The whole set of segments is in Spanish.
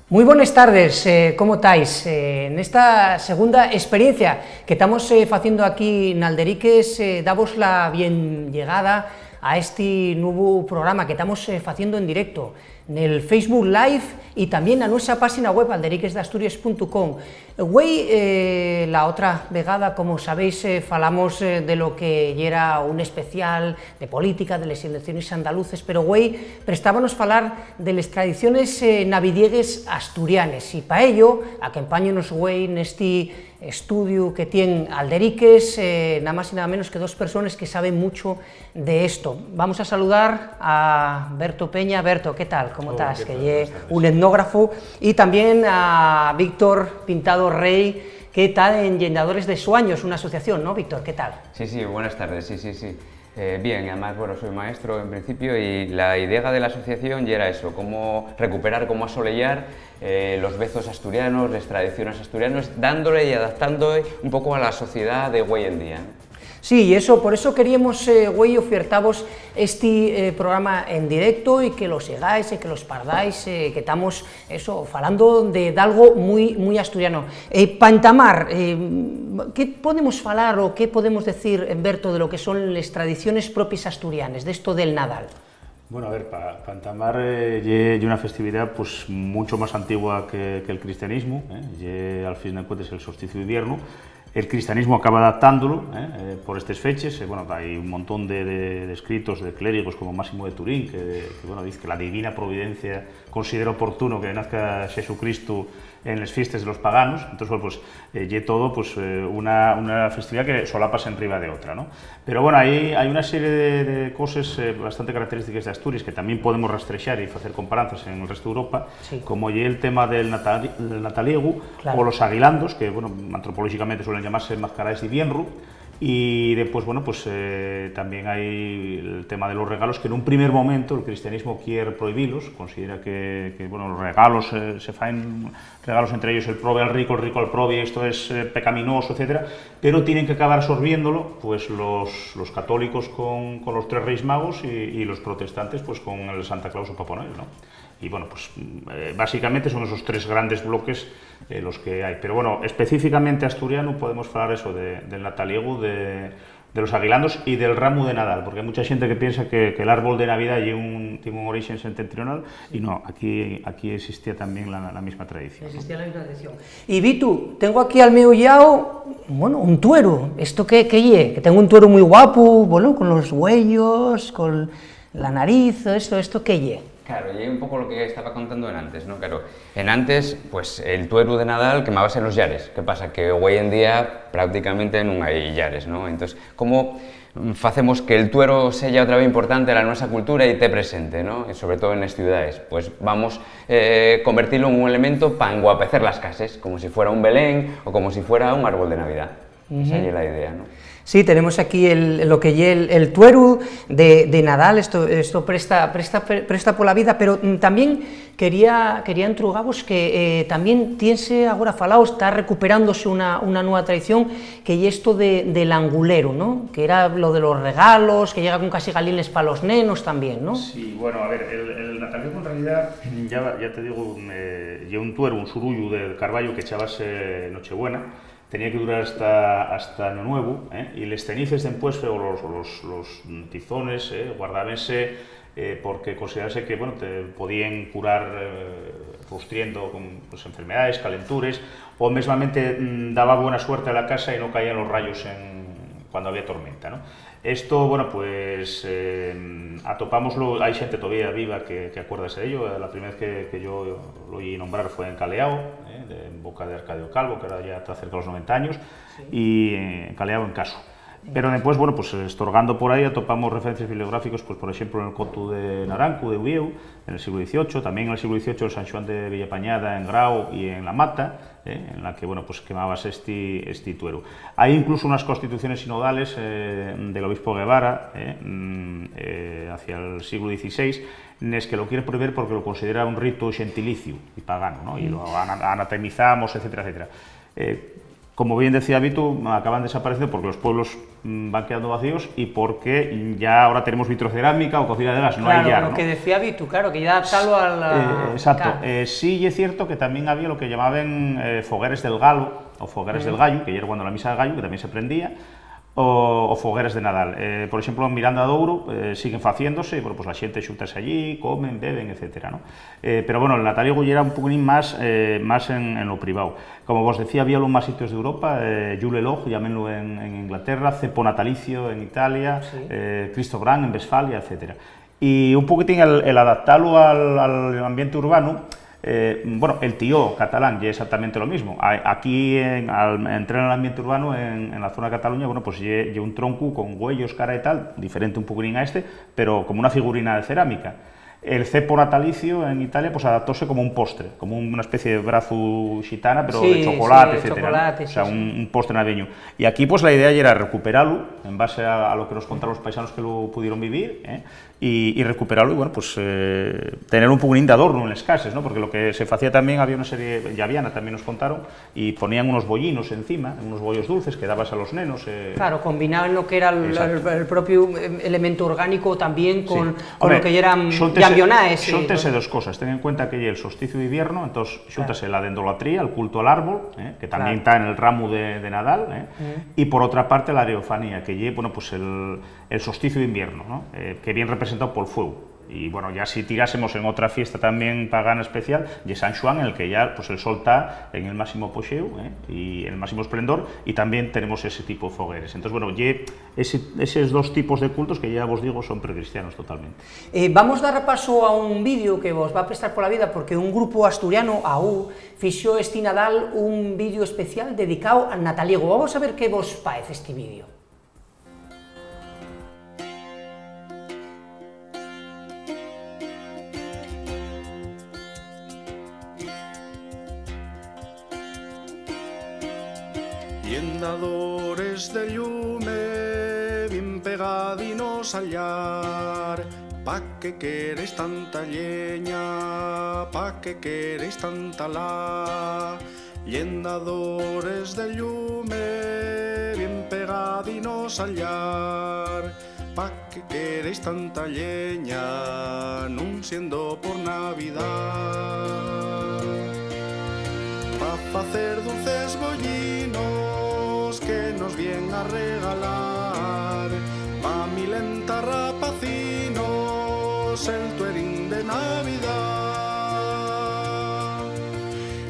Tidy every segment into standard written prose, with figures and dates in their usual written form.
Moi boas tardes, como estáis? Nesta segunda experiencia que estamos facendo aquí en Alderiques, damos la bien llegada a este nuevo programa que estamos facendo en directo nel Facebook Live y también a nuestra página web alderiquesdasturias.com. Güey, la otra vegada, como sabéis, falamos de lo que era un especial de política, de las elecciones andaluces, pero güey, prestábamos falar de las tradiciones navidiegues asturianes, y para ello, acompáñenos güey en este estudio que tiene Alderiques, nada más y nada menos que dos personas que saben mucho de esto. Vamos a saludar a Berto Peña. Berto, ¿qué tal? ¿Cómo estás? Que es un etnógrafo, y también a Víctor Pintado Rey, que está en Llenadores de Sueños, una asociación, ¿no, Víctor? ¿Qué tal? Sí, buenas tardes, sí. Bien, además, bueno, soy maestro en principio y la idea de la asociación ya era eso, cómo recuperar, cómo asolellar los vezos asturianos, las tradiciones asturianas, dándole y adaptándole un poco a la sociedad de hoy en día, ¿no? Sí, y eso, por eso queríamos, güey, ofertaros este programa en directo y que lo sigáis, y que los pardáis, que estamos, eso, falando de algo muy asturiano. Para entamar, ¿qué podemos falar o qué podemos decir, Berto, de lo que son las tradiciones propias asturianas, de esto del Nadal? Bueno, a ver, para entamar, es una festividad pues mucho más antigua que el cristianismo, al fin de cuentas el solsticio de invierno. El cristianismo acaba adaptándolo por estas fechas. Bueno, hay un montón de escritos de clérigos como Máximo de Turín que bueno, dice que la divina providencia considera oportuno que nazca Jesucristo en las fiestas de los paganos. Entonces, bueno, pues todo pues, una festividad que solapas en riba de otra, ¿no? Pero bueno, hay una serie de cosas bastante características de Asturias que también podemos rastrexar y hacer comparanzas en el resto de Europa, sí, como el tema del nataliegu, claro, o los aguilandos, que bueno, antropológicamente suelen llamarse mascaraes de Bienru. Y después, bueno, pues también hay el tema de los regalos, que en un primer momento el cristianismo quiere prohibirlos, considera que bueno, los regalos, se faen regalos entre ellos, el prove al rico, el rico al prove, esto es pecaminoso, etcétera, pero tienen que acabar absorbiéndolo pues los católicos con los tres Reyes Magos y los protestantes pues con el Santa Claus o Papá Noel, ¿no? Y bueno, pues básicamente son esos tres grandes bloques los que hay. Pero bueno, específicamente asturiano podemos hablar eso del nataliego, de los aguilandos y del ramo de Nadal, porque hay mucha gente que piensa que el árbol de Navidad tiene un origen septentrional, y no, aquí existía también la misma tradición. Existía la misma tradición. Y Vitu, tengo aquí al meu llao, bueno, un tuero. ¿Esto qué lle? Que tengo un tuero muy guapo, bueno, con los huellos, con la nariz, esto ¿qué lle? Claro, y un poco lo que estaba contando en antes, ¿no? Claro, en antes, pues el tuero de Nadal quemabas en los llares. ¿Qué pasa? Que hoy en día prácticamente no hay llares, ¿no? Entonces, ¿cómo hacemos que el tuero sea otra vez importante en la nuestra cultura y esté presente, ¿no? Y sobre todo en las ciudades? Pues vamos a convertirlo en un elemento para enguapecer las casas, como si fuera un Belén o como si fuera un árbol de Navidad. Esa es la idea, ¿no? Sí, tenemos aquí lo que es el tuero de Nadal, esto presta por la vida, pero también quería entrugaros que también tiense agora falado, está recuperándose una nueva tradición, que es esto del angulero, ¿no? Que era lo de los regalos, que llega con casi galines para los nenos también, ¿no? Sí, bueno, a ver, el nataliego en realidad, ya te digo, lleva un tuero, un surullo del carballo que echabas Nochebuena. Tenía que durar hasta Año Nuevo, y les cenices después, o los tizones, guardábense porque considerase que bueno, te podían curar rustriendo con pues, enfermedades, calentures, o mesmamente daba buena suerte a la casa y no caían los rayos cuando había tormenta, ¿no? Esto, bueno, pues atopámoslo, hay gente todavía viva que acuérdase de ello. La primera vez que yo lo oí nombrar fue en Caleao, en boca de Arcadio Calvo, que ahora ya está cerca de los 90 años, sí, y en Caleao en Caso. Pero después, bueno, pues estorgando por ahí atopamos referencias bibliográficas, pues por ejemplo en el Coto de Naranco, de Uvieu, en el siglo XVIII, también en el siglo XVIII el San Juan de Villapañada, en Grau y en La Mata, en la que, bueno, pues quemabas este tuero. Hay incluso unas constituciones sinodales del obispo Guevara, hacia el siglo XVI, es que lo quiere prohibir porque lo considera un rito gentilicio y pagano, ¿no? Y lo anatemizamos, etcétera, etcétera. como bien decía Vito, acaban desapareciendo porque los pueblos van quedando vacíos y porque ya ahora tenemos vitrocerámica o cocina de gas, no hay ya, lo ¿no? que decía Vito, claro, que ya adaptalo a la... exacto. Sí, es cierto que también había lo que llamaban fogueres del galo o fogueres del gallo, que era cuando la misa del gallo, que también se prendía, o fogueres de Nadal. Por exemplo, en Miranda de Ouro siguen facéndose, bueno, pues la xente xúntase allí, comen, beben, etc. ¿no? Pero bueno, el Nataliego ya era un poquín más en lo privado. Como vos decía, había los más sitios de Europa, Yule Log, llámenlo en Inglaterra, Cepo Natalicio en Italia, sí. Cristo Gran en Westfalia, etc. Y un poquitín el adaptarlo al ambiente urbano. Bueno, el tío catalán ya es exactamente lo mismo. Aquí, al entrar en el ambiente urbano, en la zona de Cataluña, bueno, pues lleva un tronco con huellos, cara y tal, diferente un poquitín a este, pero como una figurina de cerámica. El cepo natalicio en Italia pues adaptóse como un postre, como una especie de brazo gitana, pero sí, de chocolate, sí, etc. Chocolate, ¿no? O sea, sí, un postre navideño. Y aquí pues la idea ya era recuperarlo, en base a lo que nos contaron los paisanos que lo pudieron vivir, y recuperarlo y bueno, pues tener un poquitín de adorno en las casas, ¿no? Porque lo que se hacía también, había una serie, Llaviana también nos contaron, y ponían unos bollinos encima, unos bollos dulces que dabas a los nenos. Claro, combinaban lo que era el propio elemento orgánico también con, sí. Con lo que eran llambionaes. Xúntese dos cosas, ten en cuenta que el solsticio de invierno, entonces xúntase la dendrolatría, el culto al árbol, que también está en el ramo de Nadal, y por otra parte la areofanía, que lleva, bueno, pues el solsticio de invierno, ¿no? Que bien representado por el fuego. Y bueno, ya si tirásemos en otra fiesta también pagana especial, de San Juan, en el que ya pues el sol está en el máximo apogeo y en el máximo esplendor, y también tenemos ese tipo de fogueres. Entonces, bueno, esos dos tipos de cultos que ya os digo son precristianos totalmente. Vamos a dar paso a un vídeo que vos va a prestar por la vida, porque un grupo asturiano, AU, fixo este Nadal un vídeo especial dedicado al nataliego. Vamos a ver qué vos parece este vídeo. Llenadores de llume, bien pegadinos al llar. Pa' que queréis tanta lleña, pa' que queréis tanta la. Llenadores de llume, bien pegadinos al llar. Pa' que queréis tanta lleña, nun siendo por Navidad. Pa' facer dulces bollinos que nos vienen a regalar, pa' milenta rapacinos el tuerín de Navidad.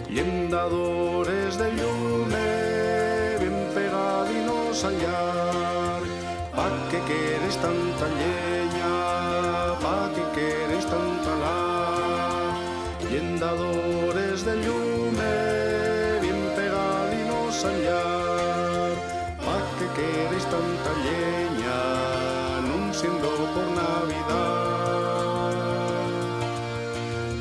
Llenadores de llume, bien pegadinos al llar, pa' que queréis tanta lleña, pa' que queréis tanta la. Llenadores de llume, bien pegadinos al llar, pa' que queréis tanta lleña, nun siendo por Navidad.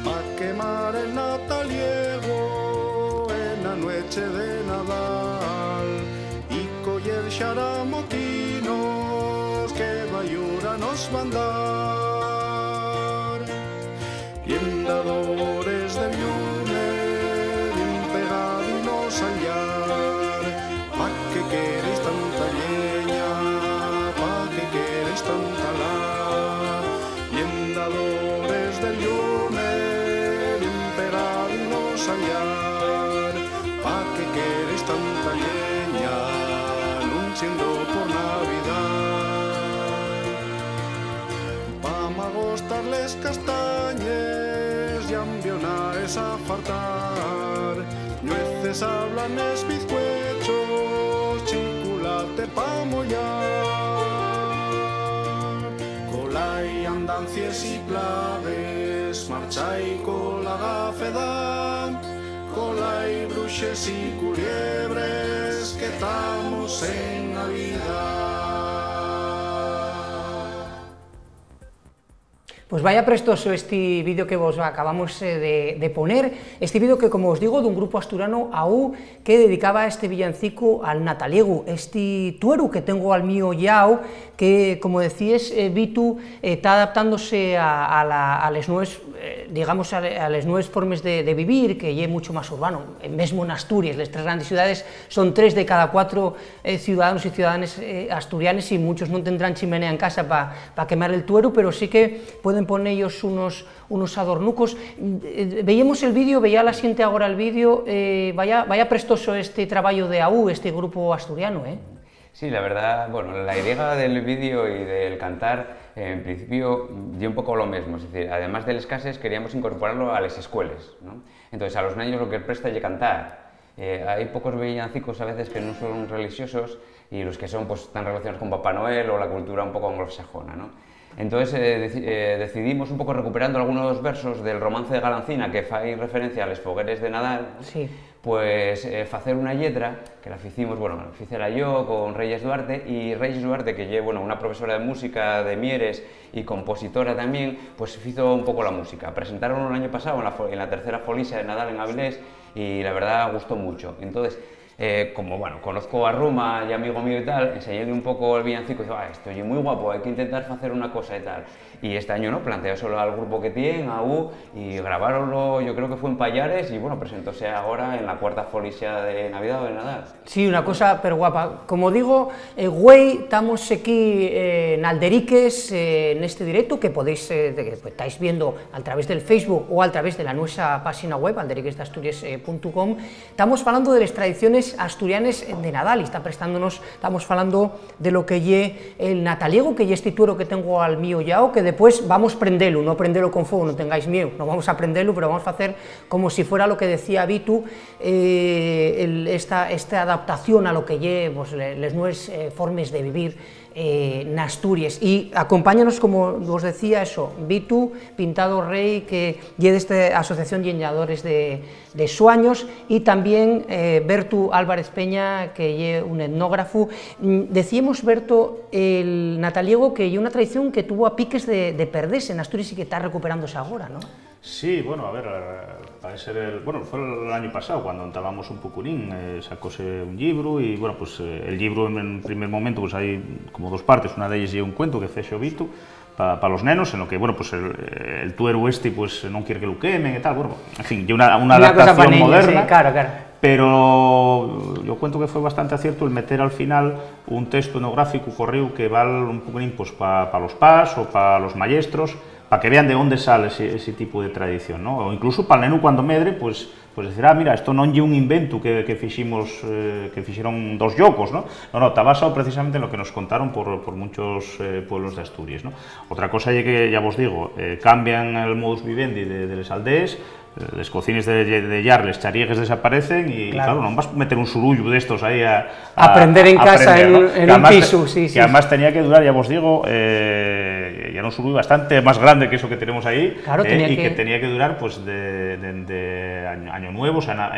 Pa' quemar el nataliego en la noche de Nadal y coller xaramoquinos que bayura nos van dar. Llenadores de llume, bien pegadinos al llar, pa' que queréis tanta lleña, pa' que queréis tanta la. Llenadores de llume, bien pegadinos al llar, pa' que queréis tanta lleña, nun siendo por Navidad. Pa' magostarles castañes, llambionaes a fartar, nueces, hablanes, bizcuechos, chiculate pa' mollar. Colai, andancias y plaves, marchai con la gafeda, colai, bruxes y culiebres, que estamos en Navidad. Pues vaya prestoso este vídeo que vos acabamos de poner, este vídeo que, como os digo, de un grupo asturiano AU que dedicaba este villancico al nataliegu, este tueru que tengo al mío yao, que, como decías, Vitu, está adaptándose a las nuevas, digamos, a las nuevas formas de vivir, que es mucho más urbano, mesmo en Asturias, las 3 grandes ciudades son 3 de cada 4 ciudadanos y ciudadanas asturianes, y muchos no tendrán chimenea en casa para quemar el tueru, pero sí que pueden poner ellos unos adornucos. Veíamos el vídeo, veía la siente ahora el vídeo, vaya prestoso este trabajo de AU, este grupo asturiano, ¿eh? Sí, la verdad, bueno, la idea del vídeo y del cantar, en principio, dio un poco lo mismo, es decir, además de las casas, queríamos incorporarlo a las escuelas, ¿no? Entonces, a los niños lo que presta es cantar. Hay pocos villancicos a veces que no son religiosos, y los que son, pues, están relacionados con Papá Noel o la cultura un poco anglosajona, ¿no? Entonces decidimos, un poco recuperando algunos versos del romance de Galancina que fai referencia a les fogueres de Nadal, sí, pues facer una letra que la hicimos, bueno, la hicera yo con Reyes Duarte, y Reyes Duarte, que es, bueno, una profesora de música de Mieres y compositora también, pues hizo un poco la música. Presentaron el año pasado en la tercera Folixa de Nadal en Avilés, y la verdad gustó mucho. Entonces, como, bueno, conozco a Ruma y amigo mío y tal, enseñéle un poco el villancico y digo, esto es muy guapo, hay que intentar hacer una cosa y tal. Y este año no, planteó solo al grupo que tiene, AU, y grabaronlo, yo creo que fue en Pallares, y bueno, presentóse ahora en la 4ª Folixa de Navidad o de Nadal. Sí, una cosa pero guapa. Como digo, güey, estamos aquí en Alderiques, en este directo, que podéis, que estáis viendo a través del Facebook o a través de la nuestra página web, alderiquesdasturias.com. Estamos hablando de las tradiciones asturianes de Nadal, y estamos hablando de lo que lle el nataliego, que lle este tuero que tengo al mío yao, que después vamos a prenderlo, no prenderlo con fuego, no tengáis miedo, no vamos a prenderlo, pero vamos a hacer como si fuera lo que decía Vitu, esta adaptación a lo que lle pues, las nuevas formas de vivir en Asturias. Y acompáñanos, como os decía, eso, Vitu Pintado Rey, que lle de esta asociación Lleñadores de Suaños, y también Bertu Álvarez Peña, que lle un etnógrafo. Decíamos, Berto, el nataliego, que lle una tradición que tuvo a piques de perderse en Asturias y que está recuperándose ahora, ¿no? Sí, bueno, a ver, parece ser bueno, fue el año pasado cuando estábamos un pocurín, sacóse un libro, y bueno, pues el libro en primer momento pues hay como 2 partes, una de ellas es un cuento que fexo Vitu para los nenos, en lo que, bueno, pues el tuero este pues non quiere que lo quemen e tal, bueno, en fin, una adaptación moderna, sí, claro. Pero yo cuento que fue bastante acierto el meter al final un texto etnográfico corrido que vale un poco pues, para los pas o para los maestros, para que vean de dónde sale ese tipo de tradición, ¿no? O incluso para el neno cuando medre, pues decir, mira, esto non é un invento que fixeron 2 yocos, ¿no? No, está basado precisamente en lo que nos contaron por muchos pueblos de Asturias, ¿no? Otra cosa es que, ya vos digo, cambian el modus vivendi de las aldeas, les cocines de llar, les chariegues desaparecen, y claro, non vas a meter un surullo de estos ahí a aprender en casa, en un piso, sí. Que además tenía que durar, ya vos digo, ya era un surullo bastante más grande que eso que tenemos ahí, claro, y que tenía que durar pues de año nuevo, o sea,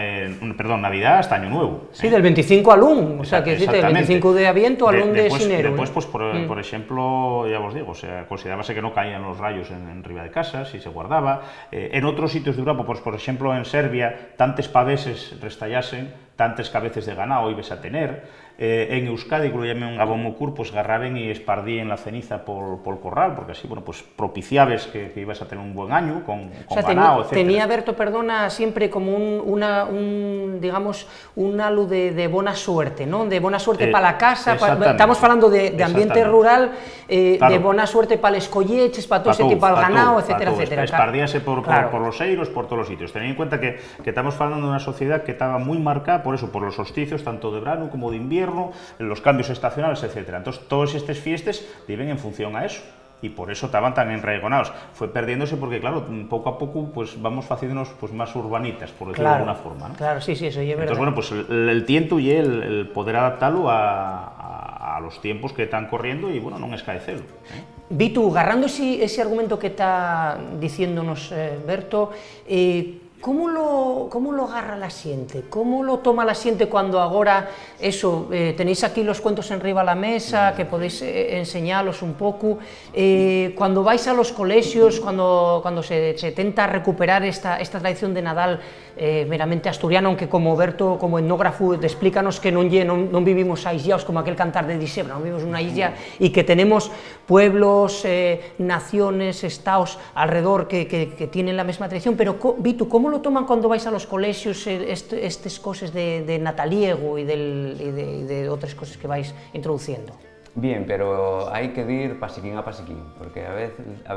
perdón, Navidad hasta Año Nuevo. Sí, del 25 al 1, o sea, que decirte, el 25 de Aviento al 1 de Xinero. Después, pues, por ejemplo, ya vos digo, o sea, considerábase que no caían los rayos en riba de casa, si se guardaba. En otros sitios de Europa, pues, por ejemplo, en Serbia, tantos paveses restallasen, tantas cabezas de ganado ibas a tener. En Euskadi, que lo llaman un gabomucur, pues garraben y espardíen la ceniza por el corral, porque así, bueno, pues propiciabes que ibas a tener un buen año con ganado, etc. Tenía, Berto, perdona, siempre como digamos, un halo de buena suerte, ¿no? De buena suerte para la casa, estamos hablando de ambiente rural, claro, de buena suerte para los colleches, para todo ese tipo, para el ganado, etcétera, etcétera. Espardíase por los eiros, por todos los sitios. Tened en cuenta que estamos hablando de una sociedad que estaba muy marcada por eso, por los solsticios, tanto de verano como de invierno, los cambios estacionales, etcétera. Entonces, todas estas fiestas viven en función a eso, y por eso estaban tan enraigonados. Fue perdiéndose porque, claro, poco a poco pues vamos haciéndonos pues más urbanitas, por decirlo de alguna forma, ¿no? Claro, sí, eso ya es verdad. Entonces, bueno, pues el tiento y el poder adaptarlo a los tiempos que están corriendo, y, bueno, no escaecelo, Vitu, agarrando ese argumento que está diciéndonos Berto, ¿Cómo lo agarra la xente? ¿Cómo lo toma la xente cuando agora, eso, tenéis aquí los cuentos enriba a la mesa, que podéis enseñalos un pouco, cuando vais a los colexios, cuando se tenta recuperar esta tradición de Nadal meramente asturiana, aunque como Berto, como etnógrafo, explícanos que non vivimos aislados como aquel cantar de Disebra, non vivimos unha isla e que tenemos pueblos, naciones, estados alrededor que tienen la mesma tradición, pero Vitu, ¿cómo lo toman cuando vais a los colegios estas cosas de nataliego y de otras cosas que vais introduciendo? Bien, pero hai que ir pasiquín a pasiquín, porque a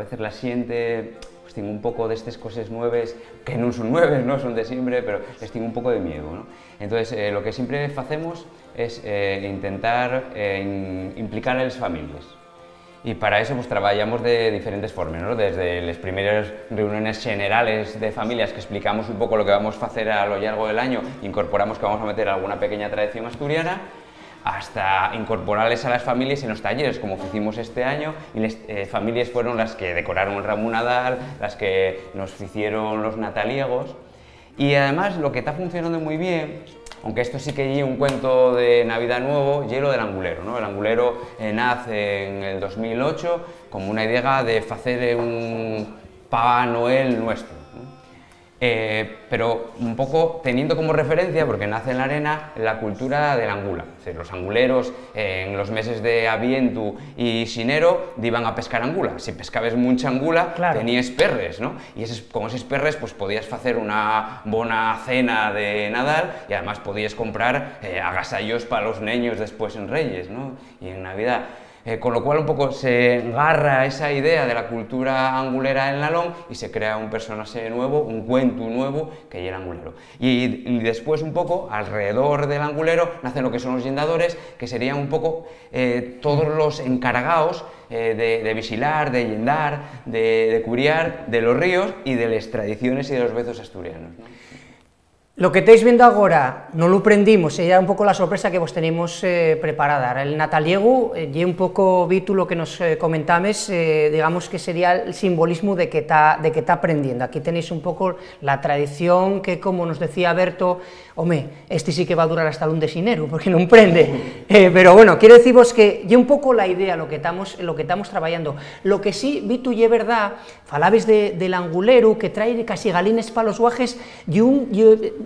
veces la xente pues, tiene un pouco destes cosas nueves, que non son nueves, ¿no? Son de siempre, pero les tiene un pouco de miedo, ¿no? Entonces, lo que siempre facemos es intentar implicar a las familias. Y para eso pues trabajamos de diferentes formas, ¿no? Desde las primeras reuniones generales de familias que explicamos un poco lo que vamos a hacer a lo largo del año, incorporamos que vamos a meter alguna pequeña tradición asturiana, hasta incorporarles a las familias en los talleres, como hicimos este año, y las familias fueron las que decoraron el ramo Nadal, las que nos hicieron los nataliegos, y además lo que está funcionando muy bien, aunque esto sí que es un cuento de Navidad nuevo, es lo del angulero, ¿no? El angulero nace en el 2008 como una idea de hacer un Papá Noel nuestro, ¿no? Pero un poco teniendo como referencia, porque nace en la arena, la cultura del angula. Es decir, los anguleros en los meses de Avientu y Xinero iban a pescar angula. Si pescabas mucha angula, claro, tenías perres, ¿no? Y con esos perres pues, podías hacer una buena cena de Nadal y además podías comprar agasallos para los niños después en Reyes, ¿no? Y en Navidad. Con lo cual un poco se agarra esa idea de la cultura angulera en Nalón y se crea un personaje nuevo, un cuento nuevo que es el angulero. Y después un poco alrededor del angulero nacen lo que son los yendadores, que serían un poco todos los encargados de vigilar, de yendar, de curiar de los ríos y de las tradiciones y de los vezos asturianos, ¿no? Lo que estáis viendo ahora no lo prendimos, era un poco la sorpresa que vos tenemos preparada. El nataliego, y un poco, Vitu, lo que nos comentames, digamos que sería el simbolismo de que está aprendiendo. Aquí tenéis un poco la tradición que, como nos decía Berto, home, este sí que va a durar hasta el 1 de xinero, porque non prende. Pero bueno, quiero deciros que é un pouco la idea, lo que estamos traballando. Lo que sí, Vitu, é verdad, falabes del angulero, que trae casi galines para los guajes,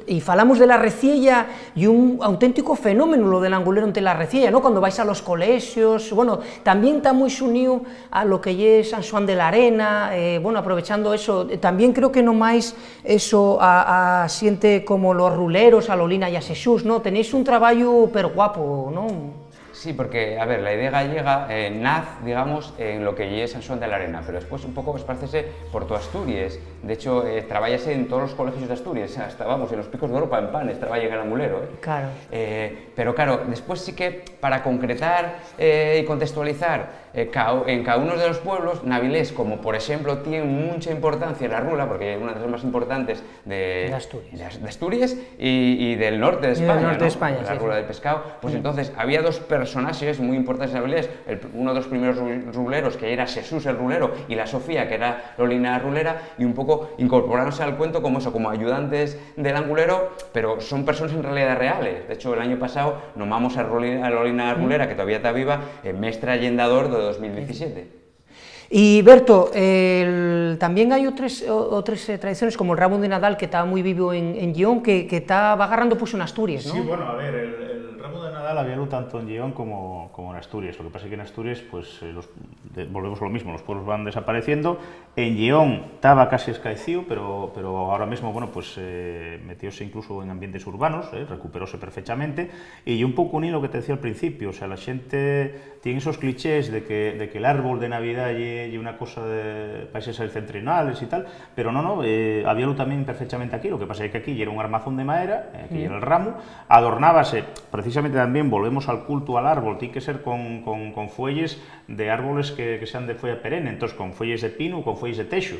y falamos de la reciella, y un auténtico fenómeno lo del angulero ante la reciella, ¿no? Cuando vais a los colegios, bueno, también está muy unido a lo que es San Juan de la Arena, bueno, aprovechando eso, también creo que no máis eso a siente como los ruleros, a Lolina y a Xesús, ¿no? Tenéis un traballo per guapo, ¿no? Sí, porque, a ver, la idea gallega nace, digamos, en lo que es San Juan de la Arena, pero después un poco espárcese por toda Asturias. De hecho, trabállase en todos los colegios de Asturias, hasta, vamos, en los picos de Europa, en Panes, traballa en el angulero, Claro. Pero claro, después sí que, para concretar y contextualizar, en cada uno de los pueblos, Navilés, como por ejemplo, tiene mucha importancia la rula, porque es una de las más importantes de Asturias y del norte de España, del norte de España, la rula del pescado, pues entonces había dos personajes muy importantes en Navilés, uno de los primeros ruleros, que era Xesús el rulero, y la Sofía, que era Lolina rulera, y un poco incorporándose al cuento como eso, como ayudantes del angulero, pero son personas en realidad reales. De hecho, el año pasado nomamos a Lolina rulera, que todavía está viva, mestra yendador de 2017. Y Berto, también hay otras tradiciones como el ramo de Nadal, que está muy vivo en Gión, que va agarrando pues en Asturias, ¿no? Sí, bueno, a ver, el ramo de Nadal había tanto en Gión como en Asturias. Lo que pasa es que en Asturias, pues volvemos a lo mismo, los pueblos van desapareciendo. En Gión estaba casi escaecido, pero ahora mismo, bueno, pues metióse incluso en ambientes urbanos, recuperóse perfectamente. Y un poco uní lo que te decía al principio, o sea, la gente tiene esos clichés de que el árbol de Navidad y una cosa de países centrinales y tal, pero no, habíalo también perfectamente aquí. Lo que pasa es que aquí era un armazón de madera, aquí era el ramo, adornábase, precisamente también volvemos al culto al árbol, tiene que ser con fuelles de árboles que sean de folla perenne, entonces con fuelles de pino, con fuelles de texo.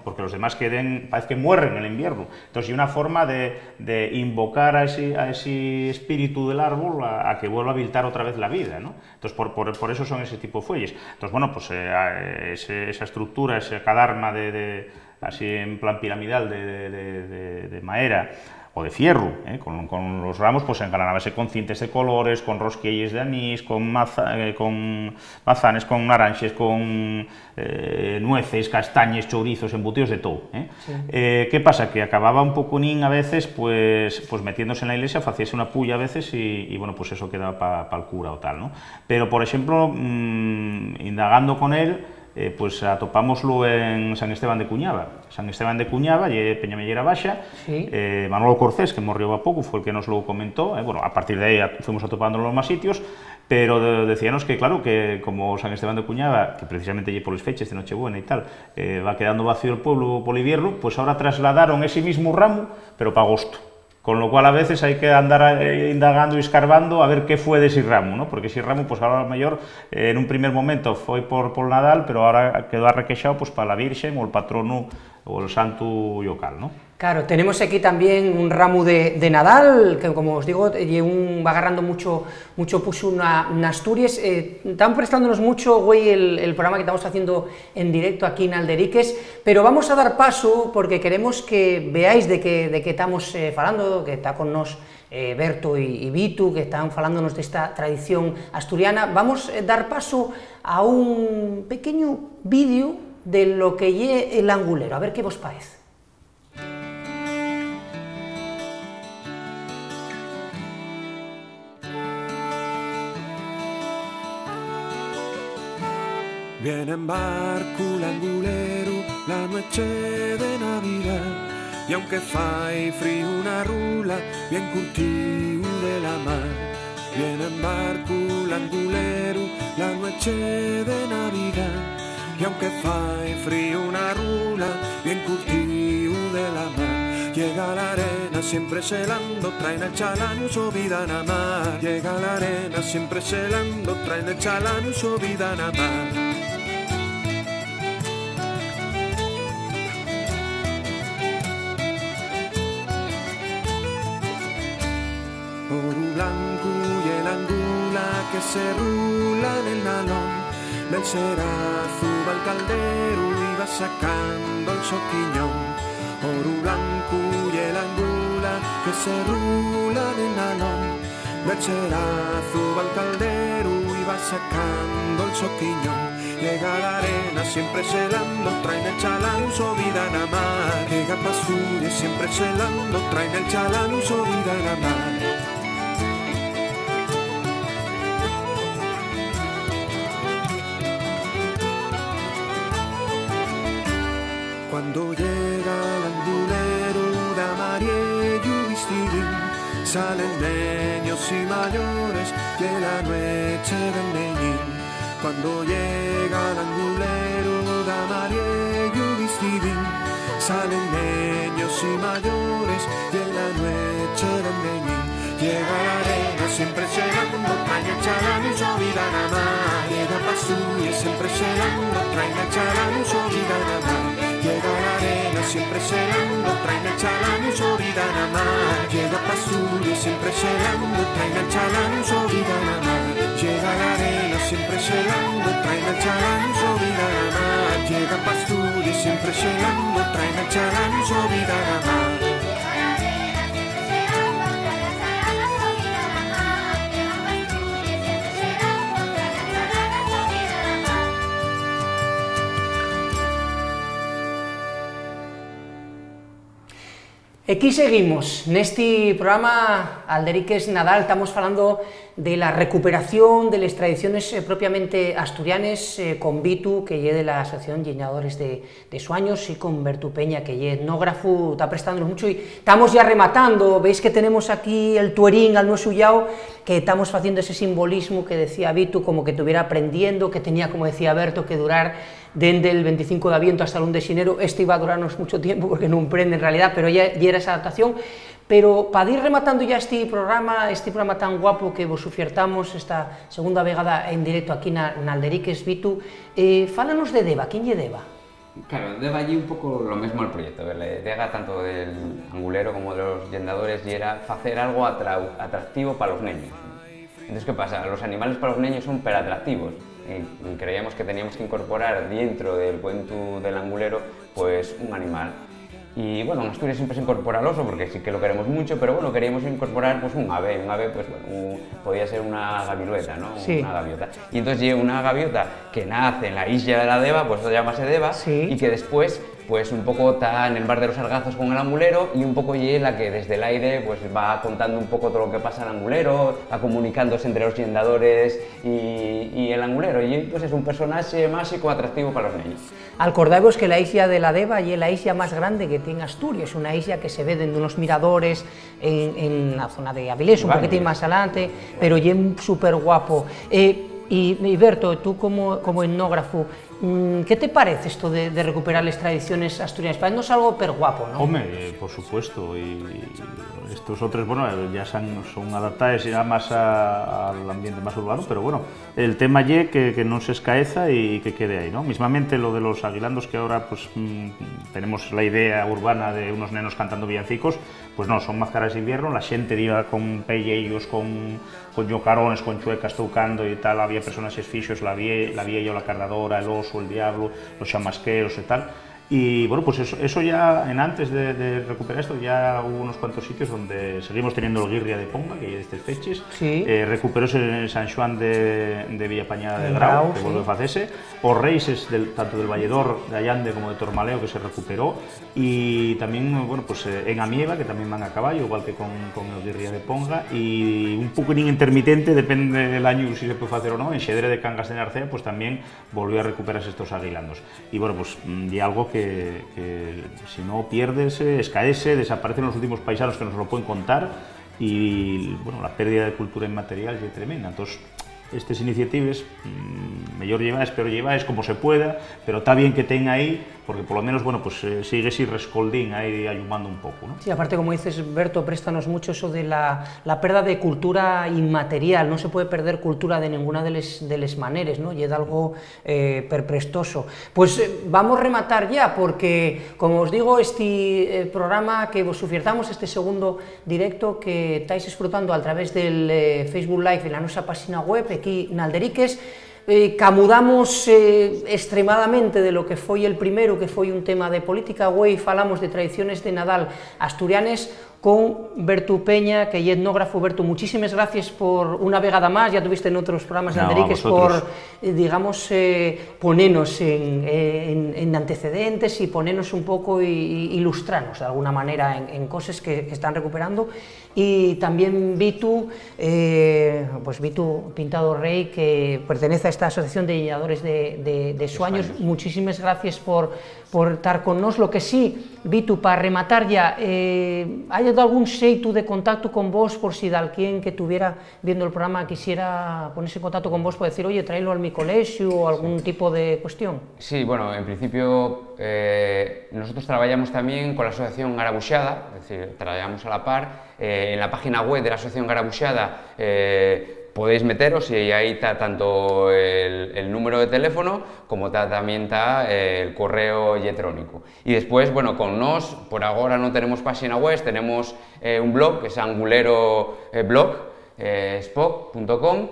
porque los demás parece que mueren en el invierno. Entonces, hay una forma de invocar a ese espíritu del árbol a que vuelva a habitar otra vez la vida, ¿no? Entonces, por eso son ese tipo de fuelles. Entonces, bueno, pues esa estructura, esa cadarma así en plan piramidal de madera o de fierro, con los ramos, pues engalanábase con cintes de colores, con rosquillas de anís, con mazanes, con naranxes, con nueces, castañes, chourizos, embutidos, de todo. Sí. ¿Qué pasa? Que acababa un poconín a veces, pues metiéndose en la iglesia, facíase una puya a veces y bueno, pues eso quedaba para el cura o tal, ¿no? Pero, por ejemplo, indagando con él, pues atopámoslo en San Esteban de Cuñaba. San Esteban de Cuñaba, Peñamellera Baxa, sí. Manolo Corcés, que morrió a poco, fue el que nos lo comentó. Bueno, a partir de ahí fuimos atopándolo en los más sitios, pero decíanos que, claro, que como San Esteban de Cuñaba, que precisamente por las fechas de Nochebuena y tal, va quedando vacío el pueblo por el invierno, pues ahora trasladaron ese mismo ramo, pero para agosto. Con lo cual a veces hay que andar indagando y escarbando a ver qué fue de ese ramo, ¿no? Porque ese ramo, pues ahora a lo mejor, en un primer momento fue por Nadal, pero ahora quedó arrequexado pues para la Virgen o el patrono o el santo local, ¿no? Claro, tenemos aquí también un ramo de Nadal, que como os digo, va agarrando mucho puso en Asturias. Están prestándonos mucho, güey, el programa que estamos haciendo en directo aquí en Alderiques, pero vamos a dar paso porque queremos que veáis de qué estamos falando, que está con nos Berto y Vitu, que están falándonos de esta tradición asturiana. Vamos a dar paso a un pequeño vídeo de lo que lle el angulero, a ver qué vos parece. Viene en barco l'angulero la noche de Navidad, y aunque fai frío una rula, bien curtido de la mar. Viene en barco l'angulero la noche de Navidad, y aunque fai frío una rula, bien curtido de la mar. Llega a la arena siempre celando, traen el chalán su vida na mar. Llega a la arena siempre celando, traen el chalán su vida na mar. Que se rula en el nalón, del cerazo va el caldero y va sacando el soquiñón. Oro blanco y el angula que se rula en el nalón, del cerazo va el caldero y va sacando el soquiñón. Llega a la arena siempre celando, traen el chalán su vida na mar. Llega pa' Asturias siempre celando, traen el chalán su vida na mar. Cuando llega el angulero da Mariello vestidín, salen niños y mayores que la noche del neñín. Cuando llega el angulero da Mariello vestidín, salen niños y mayores que la noche del neñín. Llega a la arena siempre celando, traen el chalán y su vida na mar. Llega pa' Asturias siempre celando, traen el chalán y su vida na mar. Llega a la arena siempre celando, traen el chalán y su vida na mar. Llega pa' Asturias siempre celando, traen el chalán y su vida na mar. Llega a la arena siempre celando, traen el chalán y su vida na mar. Llega pa' Asturias siempre celando, traen el chalán y su vida na mar. Aquí seguimos, neste programa Alderiques Nadal, estamos falando de la recuperación de las tradiciones propiamente asturianes, con Vitu, que lle de la Asociación Lleñadores de Suaños, y con Bertu Peña, que lle etnógrafo, está prestándonos mucho, y estamos ya rematando. Veis que tenemos aquí el tuerín al nueso yao, que estamos haciendo ese simbolismo que decía Vitu, como que estuviera aprendiendo, que tenía, como decía Berto, que durar desde el 25 de aviento hasta el 1 de xenero. Este iba a durarnos mucho tiempo porque non prende en realidad, pero ya era esa adaptación. Pero para ir rematando ya este programa tan guapo que vos ofertamos esta segunda vegada en directo aquí na Alderiques, Vitu, fálanos de Deva. ¿Quién lle Deva? Claro, deba allí un pouco lo mesmo al proxecto, a idea tanto del angulero como de los yendadores y era facer algo atractivo para los neños. Entonces, ¿qué pasa? Los animales para los niños son atractivos y creíamos que teníamos que incorporar dentro del cuento del angulero pues un animal. Y bueno, en Asturias siempre se incorpora el oso porque sí que lo queremos mucho, pero bueno, queríamos incorporar pues un ave pues bueno, podía ser una gavilueta, ¿no? Sí. Una gaviota. Y entonces una gaviota que nace en la isla de la Deva, pues eso llámase Deva, sí. Y que después pues un poco está en el bar de los Sargazos con el angulero y un poco la que desde el aire pues va contando un poco todo lo que pasa en el angulero, va comunicándose entre los yendadores y el angulero y pues es un personaje mágico atractivo para los niños. Acordaos que la isla de la Deva es la isla más grande que tiene Asturias, una isla que se ve desde unos miradores en la zona de Avilés, un poquitín más adelante, pero es súper guapo. Y Berto, tú como etnógrafo, ¿qué te parece esto de recuperar las tradiciones asturianas? Parece algo súper guapo, ¿no? Hombre, por supuesto, y estos otros, bueno, ya son adaptados ya más al ambiente más urbano, pero bueno, el tema es que no se escaeza y que quede ahí, ¿no? Mismamente lo de los aguilandos, que ahora pues tenemos la idea urbana de unos nenos cantando villancicos, pues no, son máscaras de invierno, la gente iba con pellejos, con yocarones, con chuecas tocando y tal, había personajes fixos, la vieja, la cardadora, el oso, el diablo, los chamasqueros y tal. Y bueno, pues eso ya, antes de recuperar esto, ya hubo unos cuantos sitios donde seguimos teniendo el Guirria de Ponga, que hay de estas fechas, sí. Recuperóse en San Xuan de Villapañada de Grau, que sí. Volvió a facese, os Reises, tanto del Valledor, de Allande como de Tormaleo, que se recuperó, y también, bueno, pues en Amieva, que también van a caballo, igual que con el Guirria de Ponga, y un poquitín intermitente, depende del año si se puede hacer o no, en Xedre de Cangas de Narcea, pues también volvió a recuperarse estos aguilandos. Y bueno, pues y algo que si no pierdese, escaece, desaparecen los últimos paisanos que nos lo pueden contar y bueno, la pérdida de cultura inmaterial es tremenda. Entonces, estas iniciativas, mejor lleváis, pero lleváis como se pueda, pero está bien que tenga ahí, porque por lo menos, bueno, pues sigue así rescoldín ahí ayumando un poco, ¿no? Sí, aparte, como dices, Berto, préstanos mucho eso de la pérdida de cultura inmaterial, no se puede perder cultura de ninguna de les maneras, ¿no? Y es algo perprestoso. Pues vamos a rematar ya, porque, como os digo, este programa que vos ofertamos, este segundo directo que estáis disfrutando a través del Facebook Live en la nuestra página web, aquí en Alderiques, camudamos extremadamente de lo que foi el primero, que foi un tema de política, hoy falamos de tradiciones de Nadal asturianes con Berto Peña, que es etnógrafo. Berto, muchísimas gracias por una vegada más, ya tuviste en otros programas de Alderiques, por, digamos, ponernos en antecedentes y ponernos un poco y ilustrarnos de alguna manera en cosas que están recuperando. Y también Vitu, pues Vitu Pintado Rey, que pertenece a esta asociación de leñadores de Suaños. Muchísimas gracias por estar con nos. Lo que sí, Vitu, para rematar ya, ¿hay algún xeito de contacto con vos por si de alguien que estuviera viendo el programa quisiera ponerse en contacto con vos para decir, oye, tráelo al mi colegio o algún tipo de cuestión? Sí, bueno, en principio nosotros trabajamos también con la Asociación Garabuxada, es decir, trabajamos a la par. En la página web de la Asociación Garabuxada podéis meteros y ahí está tanto el número de teléfono como también está el correo electrónico. Y después, bueno, con nos, por ahora no tenemos página web, tenemos un blog que es anguleroblog.com.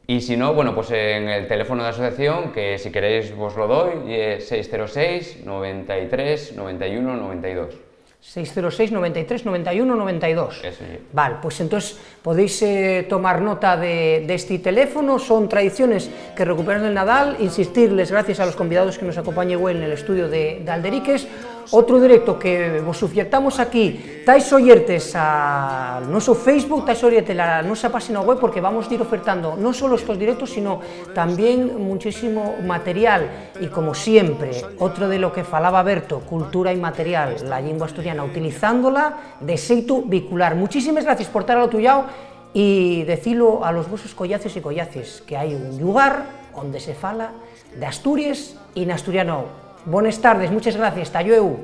Y si no, bueno, pues en el teléfono de la asociación, que si queréis vos lo doy, es 606 93 91 92. 606 93 91 92. Eso sí. Vale, pues entonces podéis tomar nota de este teléfono. Son tradiciones que recuperan el Nadal. Insistirles, gracias a los convidados que nos acompañen hoy en el estudio de Alderiques. Otro directo que vos ofertamos aquí, tais oyertes a nuestro Facebook, tais oyertes a nuestra página web, porque vamos a ir ofertando no solo estos directos, sino también muchísimo material. Y como siempre, otro de lo que falaba Berto, cultura inmaterial, la lengua asturiana, utilizándola de xeito bicular. Muchísimas gracias por estar al otro lado y decirlo a los vosos collaces y collaces, que hay un lugar donde se fala de Asturias y en asturiano. Buenas tardes, muchas gracias, hasta luego.